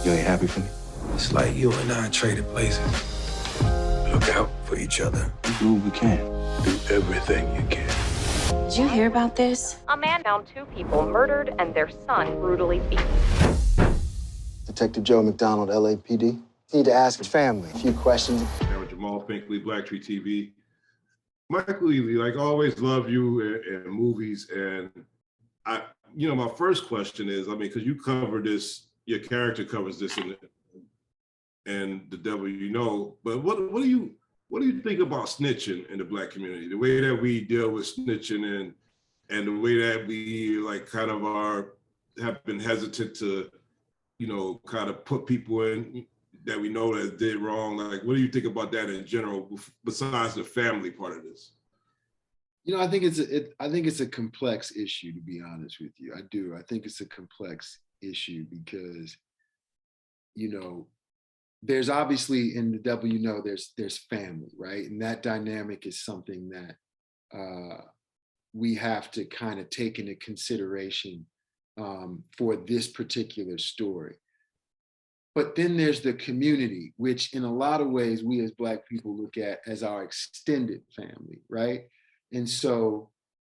You ain't happy for me? It's like you and I traded places. Look out for each other. We do what we can. Do everything you can. Did you hear about this? A man found 2 people murdered and their son brutally beaten. Detective Joe McDonald, LAPD. Need to ask his family a few questions. I'm Jamal Finkley, Black Tree TV. Michael Ealy, like, always love you and movies. And my first question is, because you cover this, your character covers this in The Devil You Know, but what do you think about snitching in the Black community? The way that we deal with snitching and the way that we have been hesitant to, kind of put people in that we know that did wrong. Like, what do you think about that in general, besides the family part of this? I think it's a complex issue, to be honest with you. I do. I think it's a complex issue because, there's obviously in The Devil You Know, there's family, right? And that dynamic is something that we have to kind of take into consideration for this particular story. But then there's the community, which in a lot of ways we as Black people look at as our extended family, right? And so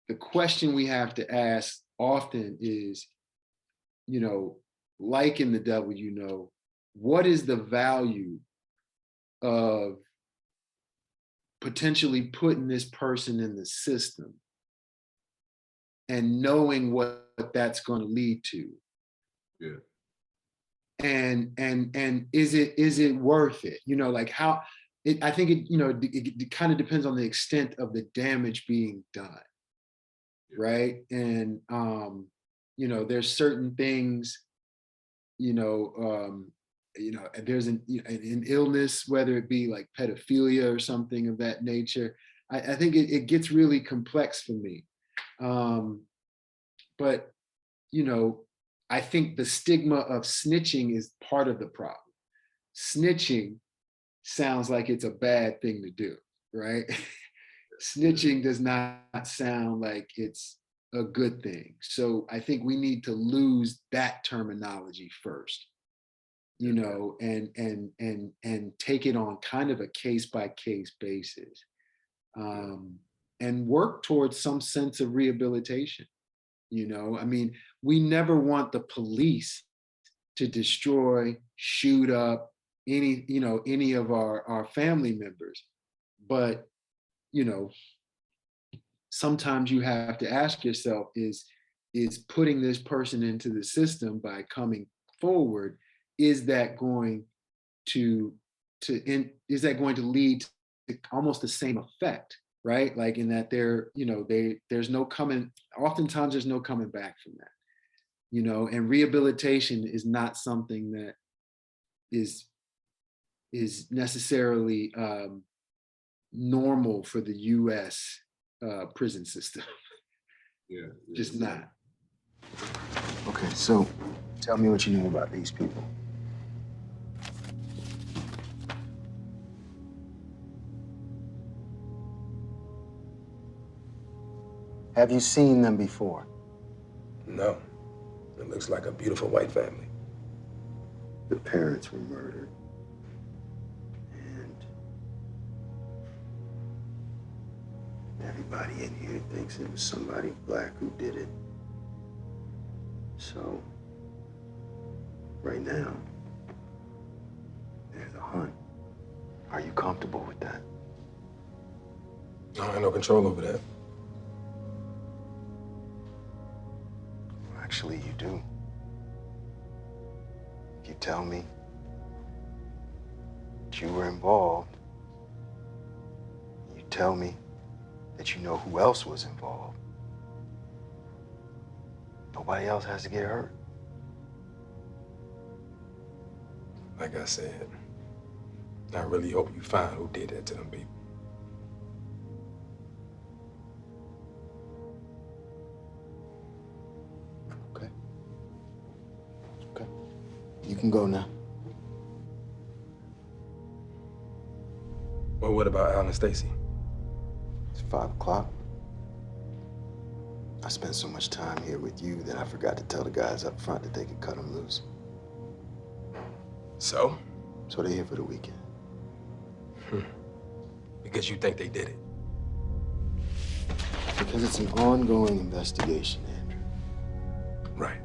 the question we have to ask often is, like in The Devil You Know, what is the value of potentially putting this person in the system and knowing what that's going to lead to? Yeah. And is it worth it? I think it kind of depends on the extent of the damage being done, right? And there's certain things, there's an illness, whether it be like pedophilia or something of that nature. I think it gets really complex for me. But I think the stigma of snitching is part of the problem. Snitching sounds like it's a bad thing to do, right? Snitching does not sound like it's a good thing. So I think we need to lose that terminology first, and take it on kind of a case by case basis, and work towards some sense of rehabilitation. We never want the police to destroy, shoot up any of our family members. But, sometimes you have to ask yourself, is putting this person into the system by coming forward, is that going to lead to almost the same effect? Right? Like in that oftentimes there's no coming back from that, and rehabilitation is not something that is necessarily normal for the US prison system. Yeah. Just not. Okay, so tell me what you know about these people. Have you seen them before? No. It looks like a beautiful white family. The parents were murdered. And everybody in here thinks it was somebody Black who did it. So, right now, there's a hunt. Are you comfortable with that? I have no control over that. Actually, you do. If you tell me that you were involved, you tell me that you know who else was involved, nobody else has to get hurt. Like I said, I really hope you find who did that to them people. Okay. You can go now. Well, what about Al and Stacy? It's 5 o'clock. I spent so much time here with you that I forgot to tell the guys up front that they could cut them loose. So? So they're here for the weekend. Because you think they did it. Because it's an ongoing investigation, Andrew. Right.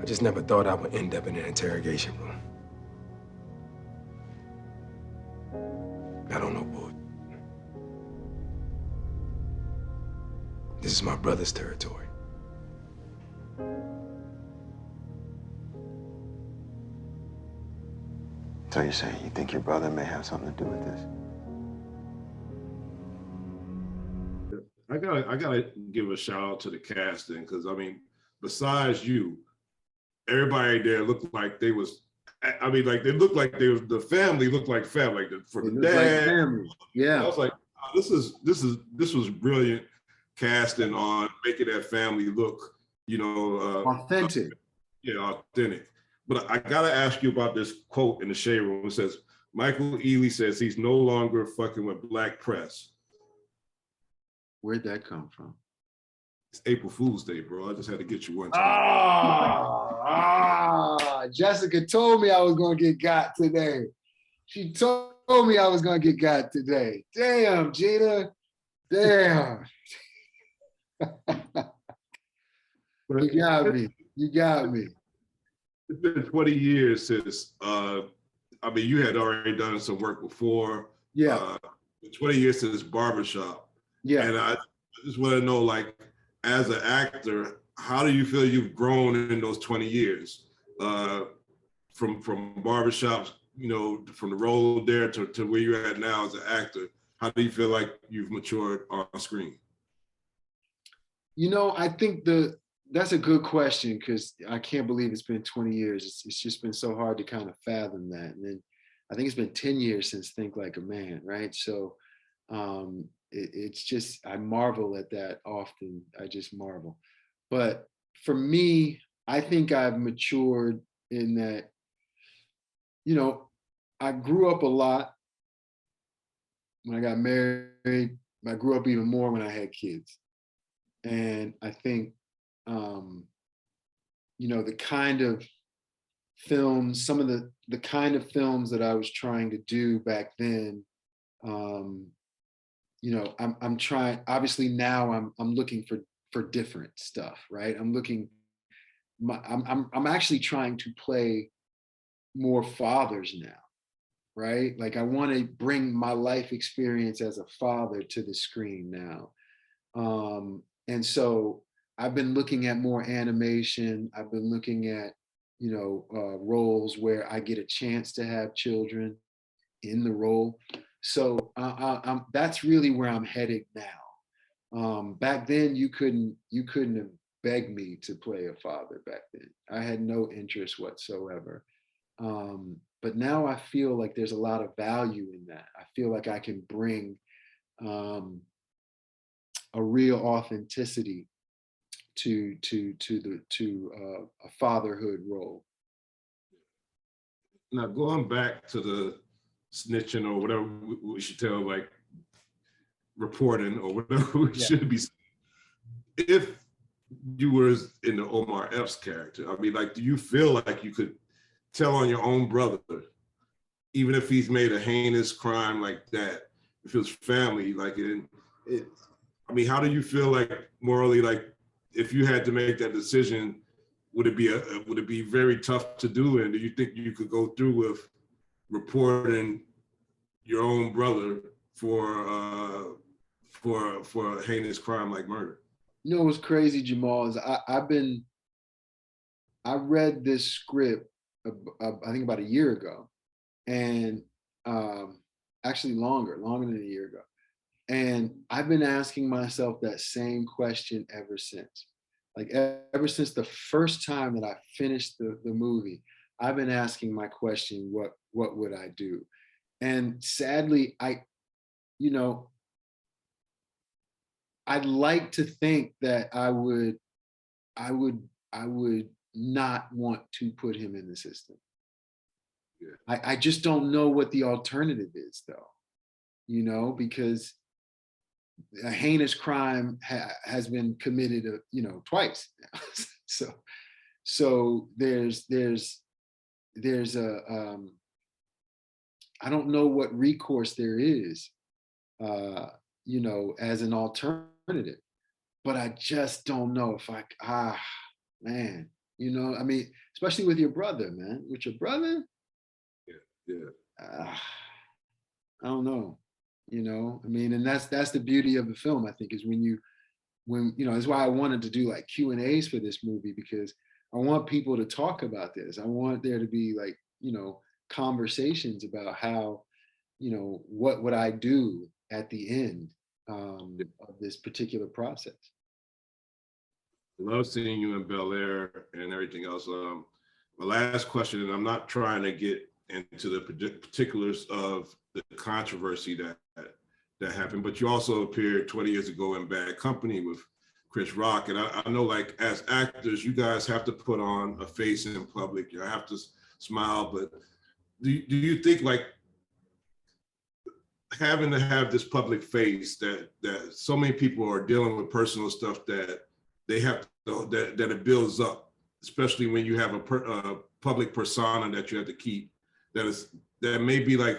I just never thought I would end up in an interrogation room. I don't know, boy. This is my brother's territory. So you're saying you think your brother may have something to do with this? I gotta give a shout out to the casting, because I mean, besides you, everybody there looked like they was. I mean, like they looked like they was the family looked like family, like from It the looks like dad. family. Yeah. I was like, oh, this was brilliant casting on making that family look, Authentic. yeah, authentic. But I gotta ask you about this quote in the shade room. It says, Michael Ealy says he's no longer fucking with black press. Where'd that come from? It's April Fool's Day, bro. I just had to get you one time. Jessica told me I was gonna get got today. She told me I was gonna get got today. Damn, Gina. Damn. You got me. You got me. It's been 20 years since, I mean, you had already done some work before. Yeah. 20 years since Barbershop. Yeah. And I just want to know, like, as an actor, how do you feel you've grown in those 20 years? From Barbershops, from the role there to where you're at now as an actor, how do you feel like you've matured on screen? I think that's a good question, because I can't believe it's been 20 years. It's just been so hard to kind of fathom that. And then I think it's been 10 years since Think Like a Man, right? So it's just, I marvel at that often. I just marvel. But for me, I think I've matured in that, I grew up a lot when I got married. I grew up even more when I had kids. And I think, the kind of films, some of the kind of films that I was trying to do back then, I'm trying, obviously now I'm looking for different stuff, right? I'm actually trying to play more fathers now, right? Like I want to bring my life experience as a father to the screen now. And so I've been looking at more animation. I've been looking at, roles where I get a chance to have children in the role. So that's really where I'm headed now. Back then, you couldn't have begged me to play a father back then. I had no interest whatsoever. But now I feel like there's a lot of value in that. I feel like I can bring a real authenticity to a fatherhood role. Now, going back to the snitching or whatever we should tell, like reporting or whatever we should be. If you were in the Omar Epps character, I mean, like, do you feel like you could tell on your own brother, even if he's made a heinous crime like that, if it was family, like I mean, how do you feel like morally, like if you had to make that decision, would it be very tough to do? And do you think you could go through with reporting your own brother for a heinous crime like murder? What's crazy, Jamal, is I read this script, I think about a year ago, and actually longer than a year ago. And I've been asking myself that same question ever since. Like ever since the first time that I finished the movie, I've been asking my question, what would I do? And sadly, I'd like to think that I would not want to put him in the system. Yeah. I just don't know what the alternative is, though, because a heinous crime has been committed, twice. So there's a I don't know what recourse there is, you know, as an alternative, but I just don't know if man, you know, I mean, especially with your brother, man, with your brother, Yeah, yeah. uh, I don't know, you know, I mean, and that's the beauty of the film, I think, is when you know, that's why I wanted to do like Q&As for this movie, because I want people to talk about this. I want there to be like, you know, conversations about how, you know, what would I do at the end of this particular process. Love seeing you in Bel Air and everything else. My last question, and I'm not trying to get into the particulars of the controversy that happened, but you also appeared 20 years ago in Bad Company with Chris Rock, and I know, like, as actors, you guys have to put on a face in public. You have to smile, but do you think, like, having to have this public face that so many people are dealing with personal stuff that they have to, that it builds up, especially when you have a public persona that you have to keep, that may be like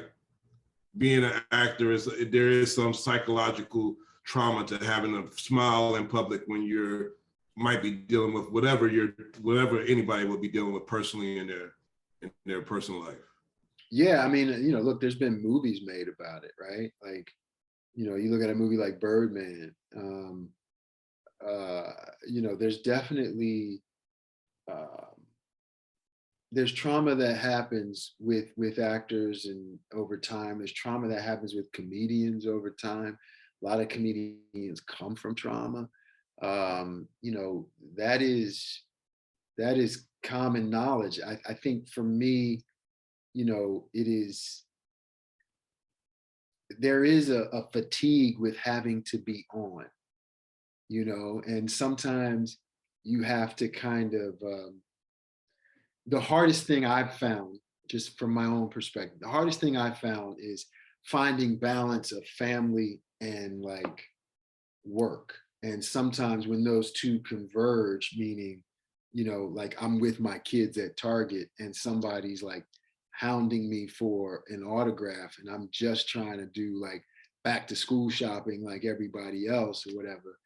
being an actor, there is some psychological trauma to having a smile in public when you're might be dealing with whatever anybody would be dealing with personally in their personal life. Yeah, I mean, you know, look, there's been movies made about it, right? Like, you know, you look at a movie like Birdman, you know, there's definitely there's trauma that happens with actors and over time. There's trauma that happens with comedians over time. A lot of comedians come from trauma. You know, that is common knowledge. I think for me, you know, there is a fatigue with having to be on, you know, and sometimes you have to kind of the hardest thing I've found, just from my own perspective, the hardest thing I've found is finding balance of family and like work. And sometimes when those two converge, meaning, you know, like I'm with my kids at Target and somebody's like hounding me for an autograph and I'm just trying to do like back to school shopping like everybody else or whatever,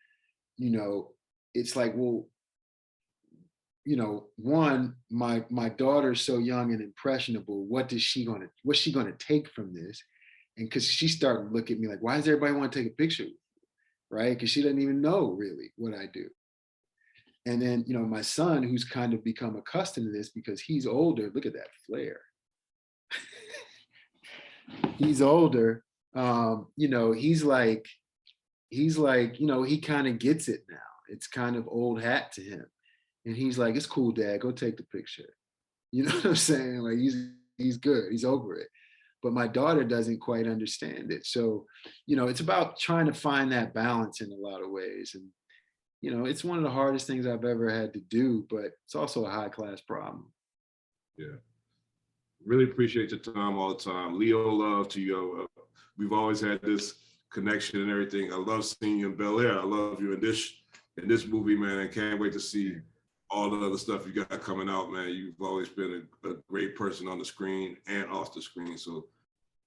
you know, it's like, well, you know, one, my daughter's so young and impressionable. What's she gonna take from this? And because she started to look at me like, why does everybody want to take a picture? Right? Because she doesn't even know really what I do. And then, you know, my son, who's kind of become accustomed to this because he's older. Look at that flare. He's older. You know, he's like, you know, he kind of gets it now. It's kind of old hat to him. And he's like, it's cool, Dad, go take the picture. You know what I'm saying? Like he's good, he's over it. But my daughter doesn't quite understand it. So, you know, it's about trying to find that balance in a lot of ways. And, you know, it's one of the hardest things I've ever had to do, but it's also a high class problem. Yeah. Really appreciate your time all the time. Leo, love to you. We've always had this connection and everything. I love seeing you in Bel Air. I love you in this movie, man. I can't wait to see all the other stuff you got coming out, man. You've always been a great person on the screen and off the screen. So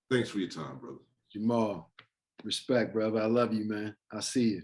thanks for your time, brother. Jamal, respect, brother. I love you, man. I'll see you.